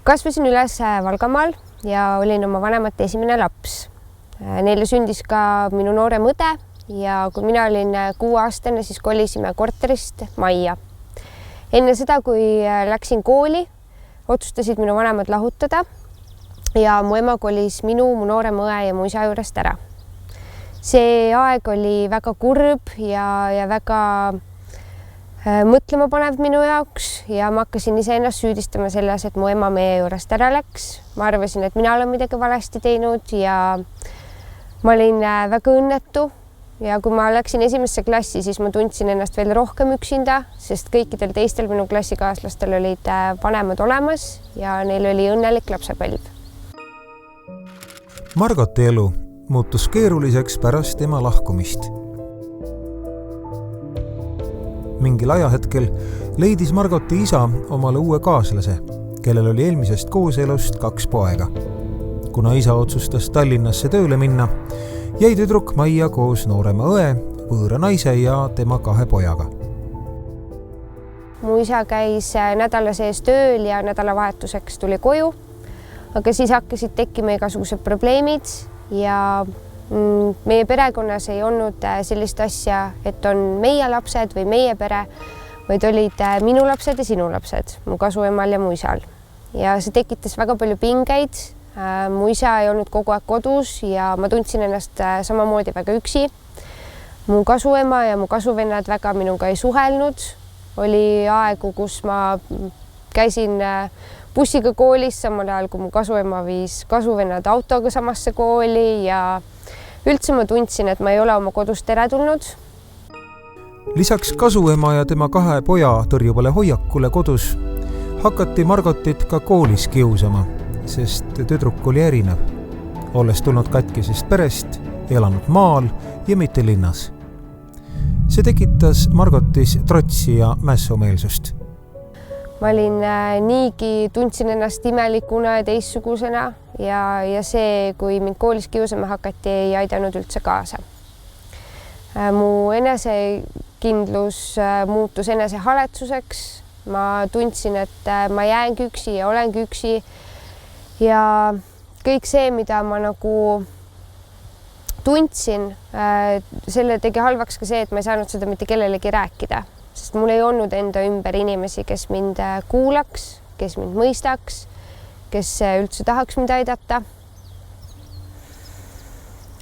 Kasvasin üles Valgamaal ja olin oma vanemate esimene laps. Neile sündis ka minu noorem õde ja kui mina olin 6-aastane, siis kolisime korterist majja. Enne seda, kui läksin kooli, otsustasid minu vanemad lahutada ja mu ema kolis mu noorema õe ja mu isa juurest ära. See aeg oli väga kurb ja väga mõtlema panev minu jaoks ja ma hakkasin iseennast süüdistama selles, et mu ema meie juurest ära läks. Ma arvasin, et mina olen midagi valesti teinud ja ma olin väga õnnetu ja kui ma läksin esimesse klassi, siis ma tundsin ennast veel rohkem üksinda, sest kõikidel teistel minu klassikaaslastel olid vanemad olemas ja neil oli õnnelik lapsepõlv. Margoti elu muutus keeruliseks pärast tema lahkumist. Mingil ajahetkel leidis Margoti isa omale uue kaaslase, kellel oli eelmisest kooselust 2 poega. Kuna isa otsustas Tallinnasse tööle minna, jäi tüdruk majja koos noorema õe, võõra naise ja tema 2 pojaga. Mu isa käis nädala sees tööl ja nädalavahetuseks tuli koju, aga siis hakkasid tekkima igasugused probleemid ja meie perekonnas ei olnud sellist asja, et on meie lapsed või meie pere, vaid olid minu lapsed ja sinu lapsed, mu kasuemal ja mu isal. Ja see tekitas väga palju pingeid. Mu isa ei olnud kogu aeg kodus ja ma tundsin ennast samamoodi väga üksi. Mu kasuema ja mu kasuvennad väga minuga ei suhelnud. Oli aegu, kus ma käisin bussiga koolis, samal ajal kui mu kasuema viis kasuvennad autoga samasse kooli ja üldse ma tundsin, et ma ei ole oma kodust teretulnud. Lisaks kasuema ja tema 2 poja tõrjuvale hoiakule kodus hakati Margotit ka koolis kiusama, sest tüdruk oli erinev, olles tulnud katkisest perest, elanud maal ja mitte linnas. See tekitas Margotis trotsi ja mässumeelsust. Ma olin niigi, tundsin ennast imelikuna ja teistsugusena ja see, kui mind koolis kiusama hakati, ei aidanud üldse kaasa. Mu enesekindlus muutus enesehaletsuseks. Ma tundsin, et ma jäängi üksi ja olengi üksi ja kõik see, mida ma nagu tundsin, selle tegi halvaks ka see, et ma ei saanud seda mitte kellelegi rääkida. Sest mul ei olnud enda ümber inimesi, kes mind kuulaks, kes mind mõistaks, kes üldse tahaks mind aidata.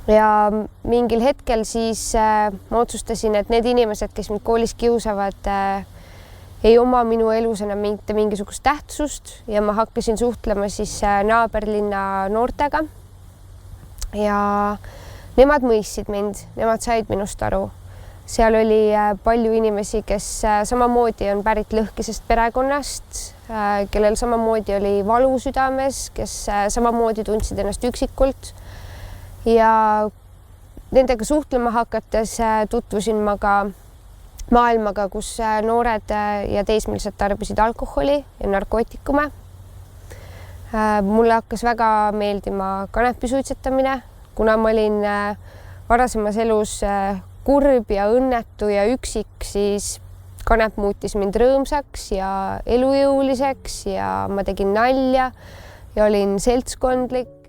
Ja mingil hetkel siis ma otsustasin, et need inimesed, kes mind koolis kiusavad, ei oma minu elus enam mitte mingisugust tähtsust ja ma hakkasin suhtlema siis naaberlinna noortega. Ja nemad mõistsid mind, nemad said minust aru. Seal oli palju inimesi, kes samamoodi on pärit lõhkisest perekonnast, kellel samamoodi oli valu südames, kes samamoodi tundsid ennast üksikult. Ja nendega suhtlema hakates tutvusin ma ka maailmaga, kus noored ja teismelised tarbisid alkoholi ja narkootikume. Mulle hakkas väga meeldima kanepisuitsetamine, kuna ma olin varasemas elus kurb ja õnnetu ja üksik, siis kanep muutis mind rõõmsaks ja elujõuliseks ja ma tegin nalja ja olin seltskondlik.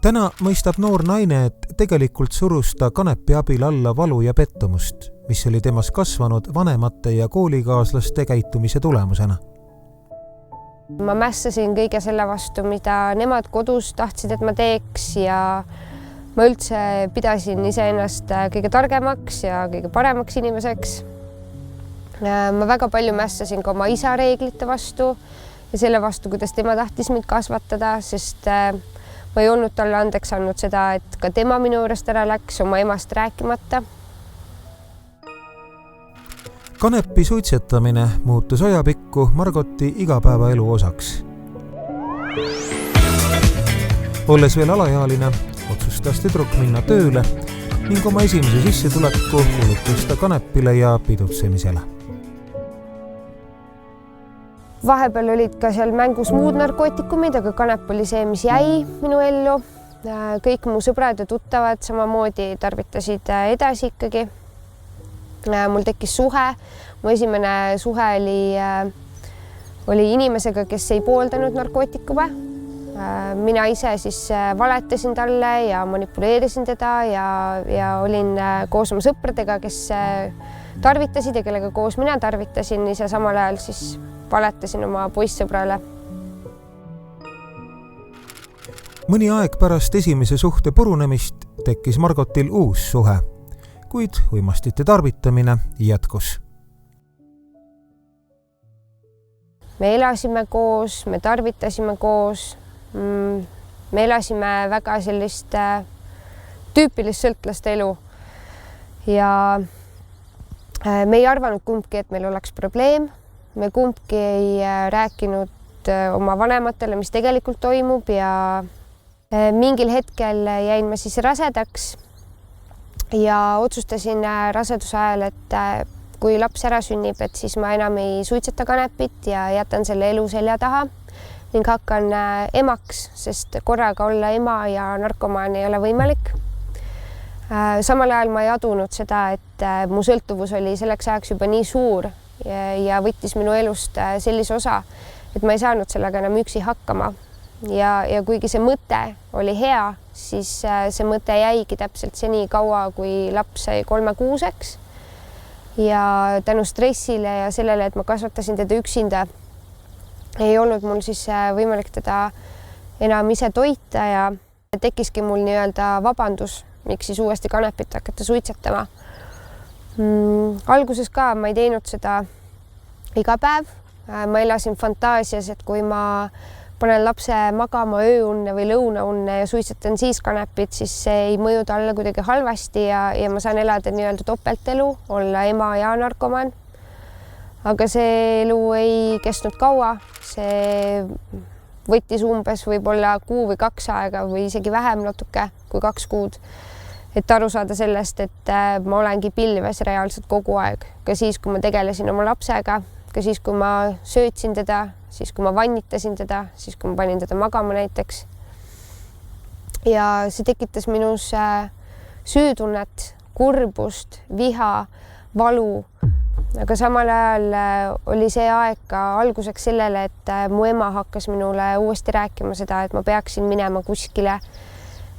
Täna mõistab noor naine, et tegelikult surus ta kanepi abil alla valu ja pettumust, mis oli temas kasvanud vanemate ja koolikaaslaste käitumise tulemusena. Ma mässasin kõige selle vastu, mida nemad kodus tahtsid, et ma teeks ja ma üldse pidasin iseennast kõige targemaks ja kõige paremaks inimeseks. Ma väga palju mässasin ka oma isa reeglite vastu ja selle vastu, kuidas tema tahtis mind kasvatada, sest ma ei olnud talle andeks andnud seda, et ka tema minu juurest ära läks, oma emast rääkimata. Kanepi suitsetamine muutus ajapikku Margoti igapäevaelu osaks. Olles veel alaealine, otsustas tüdruk minna tööle ning oma esimese sissetuleku kulutas ta kanepile ja pidutsemisele. Vahepeal olid ka seal mängus muud narkootikumid, aga kanep oli see, mis jäi minu ellu. Kõik mu sõbrad ja tuttavad samamoodi tarvitasid edasi ikkagi. Mul tekkis suhe. Mu esimene suhe oli oli inimesega, kes ei pooldanud narkootikume. Mina ise siis valetasin talle ja manipuleerisin teda ja olin koos oma sõpradega, kes tarvitasid ja kellega koos mina tarvitasin, ise samal ajal siis valetasin oma poissõbrale. Mõni aeg pärast esimese suhte purunemist tekkis Margotil uus suhe, kuid uimastite tarvitamine jätkus. Me elasime koos, me tarvitasime koos, me elasime väga sellist tüüpilist sõltlaste elu ja me ei arvanud kumbki, et meil oleks probleem. Me kumbki ei rääkinud oma vanematele, mis tegelikult toimub ja mingil hetkel jäin ma siis rasedaks ja otsustasin raseduse ajal, et kui laps ära sünnib, et siis ma enam ei suitseta kanepit ja jätan selle elu selja taha ning hakkan emaks, sest korraga olla ema ja narkomaan ei ole võimalik. Samal ajal ma ei adunud seda, et mu sõltuvus oli selleks ajaks juba nii suur ja võttis minu elust sellise osa, et ma ei saanud sellega enam üksi hakkama. Ja kuigi see mõte oli hea, siis see mõte jäigi täpselt seni kaua, kui laps sai 3-kuuseks. Ja tänu stressile ja sellele, et ma kasvatasin teda üksinda, ei olnud mul siis võimalik teda enam ise toita ja tekkiski mul nii-öelda vabandus, miks siis uuesti kanepit hakata suitsetama. Alguses ka ma ei teinud seda iga päev. Ma elasin fantaasias, et kui ma panen lapse magama ööunne või lõunaunne ja suitsetan siis kanepit, siis see ei mõju talle kuidagi halvasti ja ma saan elada nii-öelda topeltelu, olla ema ja narkomaan. Aga see elu ei kestnud kaua, see võttis umbes võib-olla 1 või 2 aega või isegi vähem natuke kui 2 kuud, et aru saada sellest, et ma olengi pilves reaalselt kogu aeg, ka siis, kui ma tegelesin oma lapsega, ka siis, kui ma söötsin teda, siis kui ma vannitasin teda, siis kui ma panin teda magama näiteks. Ja see tekitas minus süütunnet, kurbust, viha, valu. Aga samal ajal oli see aeg ka alguseks sellele, et mu ema hakkas minule uuesti rääkima seda, et ma peaksin minema kuskile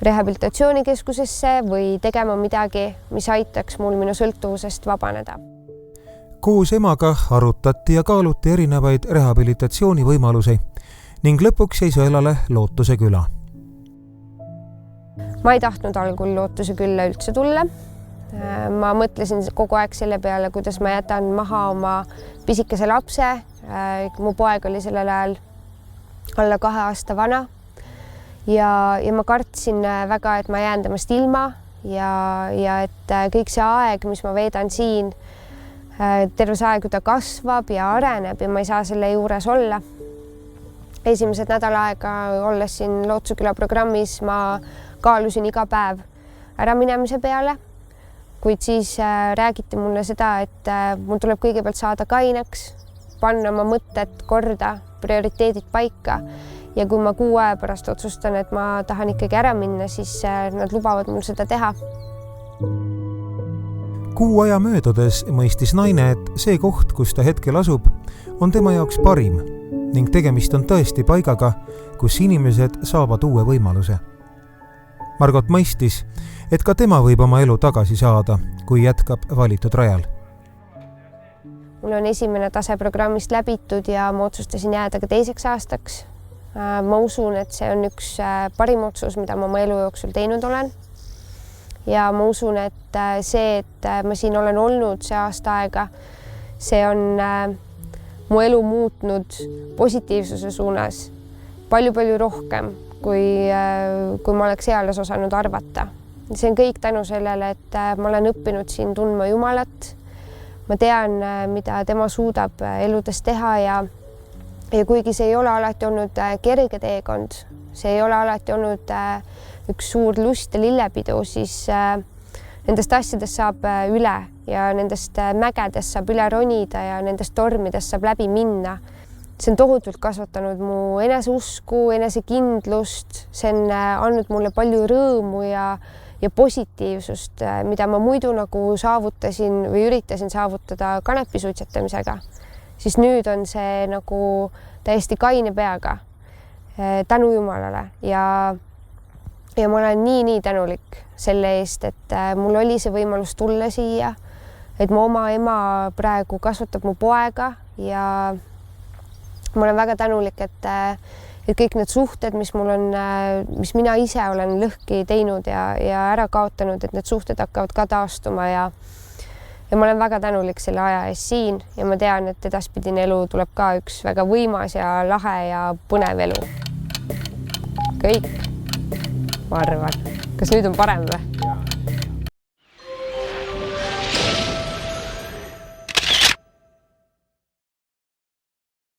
rehabilitatsioonikeskusesse või tegema midagi, mis aitaks mul minu sõltuvusest vabaneda. Koos emaga arutati ja kaaluti erinevaid rehabilitatsioonivõimalusi ning lõpuks jäi sõelale Lootuse küla. Ma ei tahtnud algul Lootuse külla üldse tulla. Ma mõtlesin kogu aeg selle peale, kuidas ma jätan maha oma pisikese lapse. Mu poeg oli sellel ajal alla 2 aasta vana ja ma kartsin väga, et ma jään temast ilma ja et kõik see aeg, mis ma veedan siin, terve see aeg, kui ta kasvab ja areneb ja ma ei saa selle juures olla. Esimesed nädal aega olles siin Lootuse küla programmis ma kaalusin iga päev ära minemise peale, kuid siis räägiti mulle seda, et mul tuleb kõigepealt saada kaineks, panna oma mõtted korda, prioriteedid paika ja kui ma 6 aja pärast otsustan, et ma tahan ikkagi ära minna, siis nad lubavad mul seda teha. 6 aja möödudes mõistis naine, et see koht, kus ta hetkel asub, on tema jaoks parim ning tegemist on tõesti paigaga, kus inimesed saavad uue võimaluse. Margot mõistis, et ka tema võib oma elu tagasi saada, kui jätkab valitud rajal. Mul on esimene tase programmist läbitud ja ma otsustasin jääda ka 2 aastaks. Ma usun, et see on üks parim otsus, mida ma oma elu jooksul teinud olen. Ja ma usun, et see, et ma siin olen olnud see aasta aega, see on mu elu muutnud positiivsuse suunas palju-palju rohkem, kui ma oleks eales osanud arvata. See on kõik tänu sellele, et ma olen õppinud siin tundma Jumalat. Ma tean, mida tema suudab eludes teha ja kuigi see ei ole alati olnud kerge teekond, see ei ole alati olnud üks suur lust ja lillepidu, siis nendest asjadest saab üle ja nendest mägedest saab üle ronida ja nendest tormidest saab läbi minna. See on tohutult kasvatanud mu eneseusku, enesekindlust, see on andnud mulle palju rõõmu ja positiivsust, mida ma muidu nagu saavutasin või üritasin saavutada kanepi suitsetamisega. siis nüüd on see nagu täiesti kaine peaga tänu Jumalale ja ma olen nii tänulik selle eest, et mul oli see võimalus tulla siia, et mu oma ema praegu kasvatab mu poega ja ma olen väga tänulik, et kõik need suhted, mis mul on, mis mina ise olen lõhki teinud ja ära kaotanud, et need suhted hakkavad ka taastuma ja ma olen väga tänulik selle aja eest siin ja ma tean, et edaspidine elu tuleb ka üks väga võimas ja lahe ja põnev elu. Kõik, ma arvan. Kas nüüd on parem või?